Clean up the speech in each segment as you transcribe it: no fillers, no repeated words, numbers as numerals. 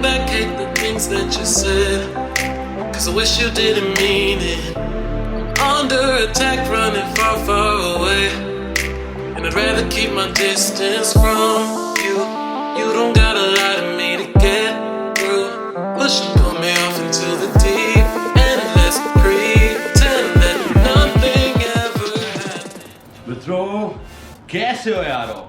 back, hate the things that you said, 'cause I wish you didn't mean it. I'm under attack, running far, far away, and I'd rather keep my distance from you. You don't gotta lie to me to get through. Push and pull me off into the deep end. Let's pretend that nothing ever happened. मित्रों कैसे हो यारो?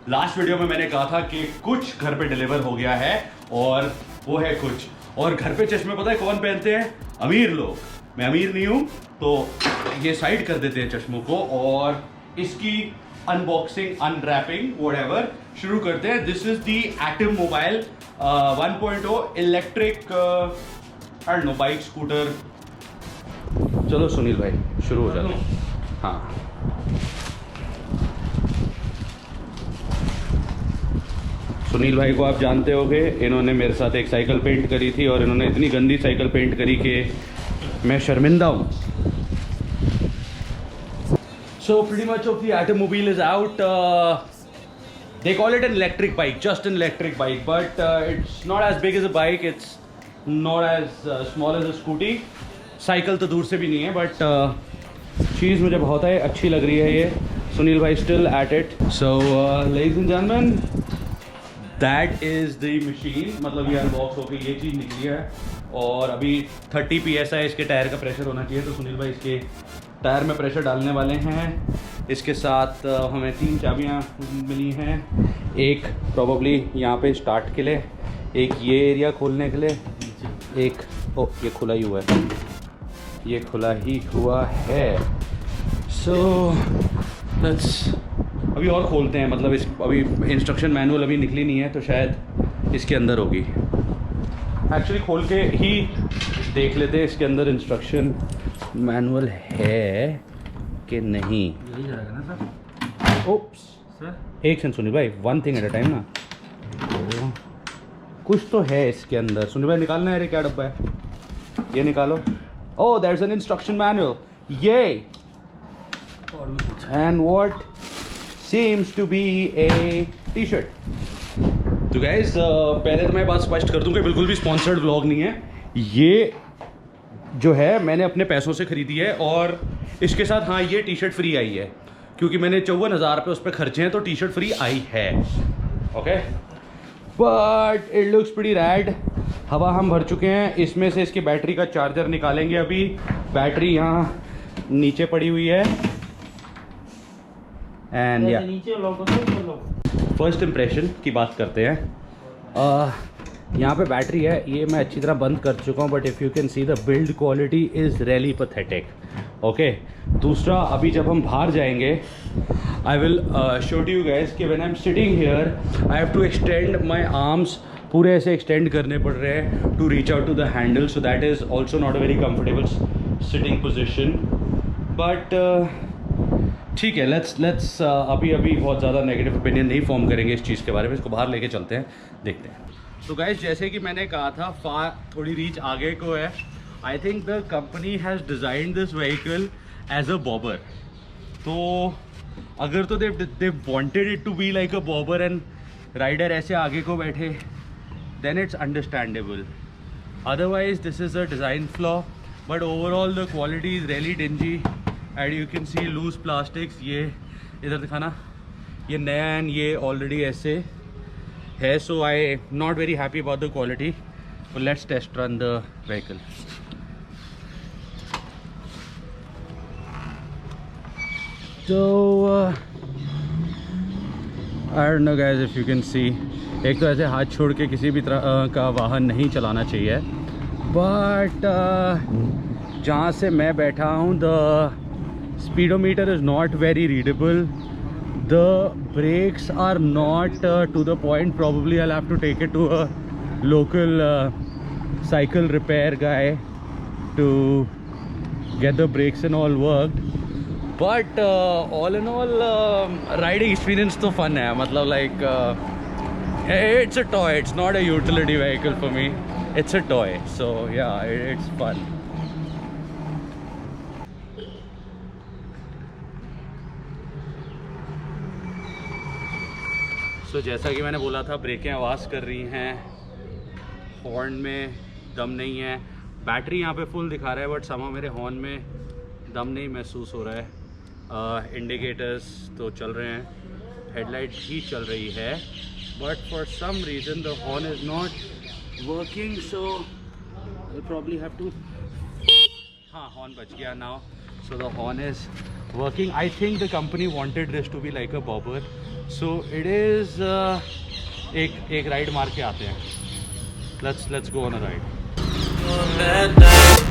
Last video में मैंने कहा था कि कुछ घर पे डिलीवर हो गया है और वो है कुछ। और घर पे चश्मे पता है कौन पहनते हैं? अमीर लोग। मैं अमीर नहीं हूं तो ये साइड कर देते हैं चश्मों को और इसकी अनबॉक्सिंग अनरैपिंग व्हाटएवर शुरू करते हैं। This is the atom mobile 1.0 electric I don't no bike scooter. चलो सुनील भाई शुरू हो जाते हैं। हाँ सुनील भाई को आप जानते होंगे, इन्होंने मेरे साथ एक साइकिल पेंट करी थी और इन्होंने इतनी गंदी साइकिल पेंट करी कि मैं शर्मिंदा हूँ। So pretty much of the Atomobile is out. They call it an electric bike, just an electric bike, but it's not as big as a bike. It's not as small as a scooty. Cycle तो दूर से भी नहीं है, but चीज़ मुझे बहुत है अच्छी लग रही है ये। सुनील भाई still at it. So ladies and gentlemen, that is the machine. मतलब ये अनबॉक्स होकर ये चीज़ निकली है और अभी 30 PSI इसके टायर का प्रेशर होना चाहिए। तो सुनील भाई इसके टायर में प्रेशर डालने वाले हैं। इसके साथ हमें 3 चाबियां मिली हैं, एक प्रोबेबली यहाँ पे स्टार्ट के लिए, एक ये एरिया खोलने के लिए, एक ये खुला ही हुआ है, ये खुला ही हुआ है। सो लेट्स अभी और खोलते हैं। मतलब इस अभी इंस्ट्रक्शन मैनुअल अभी निकली नहीं है तो शायद इसके अंदर होगी। एक्चुअली खोल के ही देख लेते हैं इसके अंदर इंस्ट्रक्शन मैनुअल है कि नहीं। यही जाएगा ना सर? ओप्स सर एक सेकंड सुनील भाई, one thing at a time ना। तो कुछ तो है इसके अंदर। सुनील भाई निकालना है। अरे क्या डब्बा है ये? निकालो। Oh there is an instruction manual. ये and what seems to be a T shirt. तो गाइस पहले तो मैं बात स्पष्ट कर दूं कि बिल्कुल भी स्पॉन्सर्ड व्लॉग नहीं है। ये जो है मैंने अपने पैसों से ख़रीदी है और इसके साथ हाँ ये टी शर्ट फ्री आई है क्योंकि मैंने 54,000 रुपये उस पर खर्चे हैं तो टी शर्ट फ्री आई है। Okay but it looks pretty red. हवा हम भर चुके हैं। इसमें से इसकी बैटरी का चार्जर निकालेंगे। अभी बैटरी यहाँ नीचे पड़ी हुई है एंड या फर्स्ट इम्प्रेशन की बात करते हैं। यहाँ पे बैटरी है, ये मैं अच्छी तरह बंद कर चुका हूँ but if you can see the build quality is really pathetic. Okay दूसरा, अभी जब हम बाहर जाएंगे I will show to you guys कि when I am sitting here I have to extend my arms. पूरे ऐसे एक्सटेंड करने पड़ रहे हैं to reach out to the handle, so that is also not a very comfortable sitting position. But ठीक है, let's अभी बहुत ज़्यादा नेगेटिव ओपिनियन नहीं फॉर्म करेंगे इस चीज़ के बारे में। इसको बाहर लेके चलते हैं, देखते हैं। तो गाइस जैसे कि मैंने कहा था थोड़ी रीच आगे को है। I think the company has design this vehicle as a bobber. तो अगर तो they wanted it to be like a bobber and rider ऐसे आगे को बैठे, then it's understandable. Otherwise this is a design flaw, but overall the quality is really dingy and you can see loose plastics. ये इधर दिखाना, ये नया and ये ऑलरेडी ऐसे है। So I not very happy about the quality. Let's test run the vehicle. तो I don't know guys if you can see, एक तो ऐसे हाथ छोड़ के किसी भी तरह का वाहन नहीं चलाना चाहिए, बट जहाँ से मैं बैठा हूँ the speedometer is not very readable. The brakes are not to the point. Probably I'll have to take it to a local cycle repair guy to get the brakes and all worked. But all in all riding experience तो fun है। मतलब like it's a toy, it's not a utility vehicle for me, it's a toy, so yeah, it's fun. So, जैसा कि मैंने बोला था ब्रेकें आवाज़ कर रही हैं हॉर्न में दम नहीं है। बैटरी यहाँ पे फुल दिखा रहा है बट समा मेरे हॉर्न में दम नहीं महसूस हो रहा है। इंडिकेटर्स तो चल रहे हैं, हेडलाइट ही चल रही है, but for some reason the horn is not working, so I probably have to. हाँ, हॉर्न बच गया now, so the horn is working. I think the company wanted this to be like a bobber, so it is. एक ride मार के आते हैं. Let's go on a ride. On that night.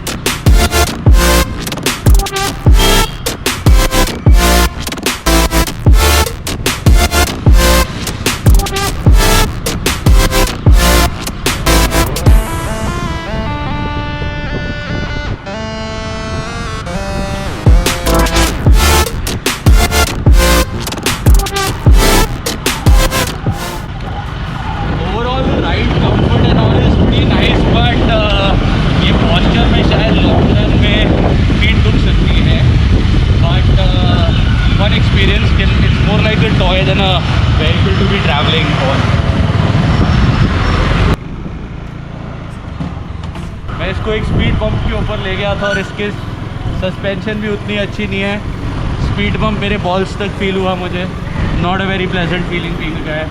Vehicle to be traveling on. मैं इसको एक speed bump के ऊपर ले गया था और इसके सस्पेंशन भी उतनी अच्छी नहीं है. स्पीड बम्प मेरे बॉल्स तक फील हुआ मुझे. Not a very pleasant feeling being a guy.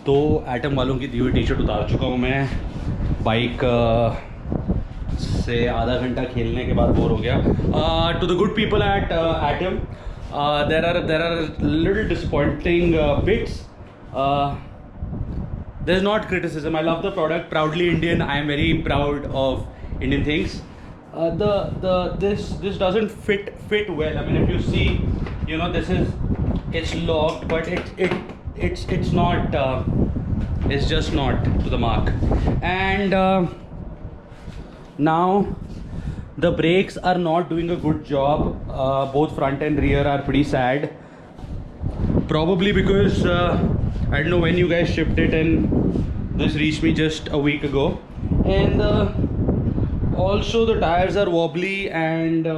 तो एटम वालों की दी हुई टी शर्ट उतार चुका हूँ मैं. बाइक से आधा घंटा खेलने के बाद बोर हो गया. To the good people at Atom, there are little disappointing bits. There is not criticism. I love the product. Proudly Indian. I am very proud of Indian things. This doesn't fit well. I mean, if you see, you know, it's locked, but it's not. It's just not to the mark. And now the brakes are not doing a good job. Both front and rear are pretty sad. Probably because I don't know when you guys shipped it, and this reached me just a week ago. And also the tires are wobbly and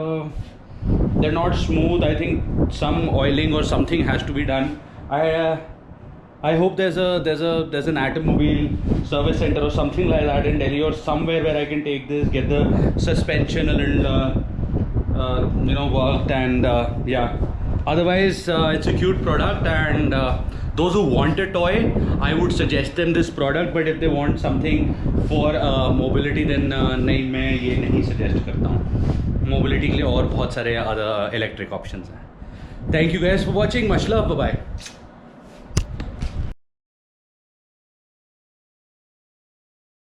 they're not smooth. I think some oiling or something has to be done. I hope there's an Automobile service center or something like that in Delhi or somewhere where I can take this, get the suspension a little worked, and yeah. Otherwise it's a cute product, and those who want a toy, I would suggest them this product. But if they want something for mobility, then नहीं, मैं ये नहीं suggest करता हूँ. Mobility के लिए और बहुत सारे other electric options हैं. Thank you guys for watching. Much love. Bye bye.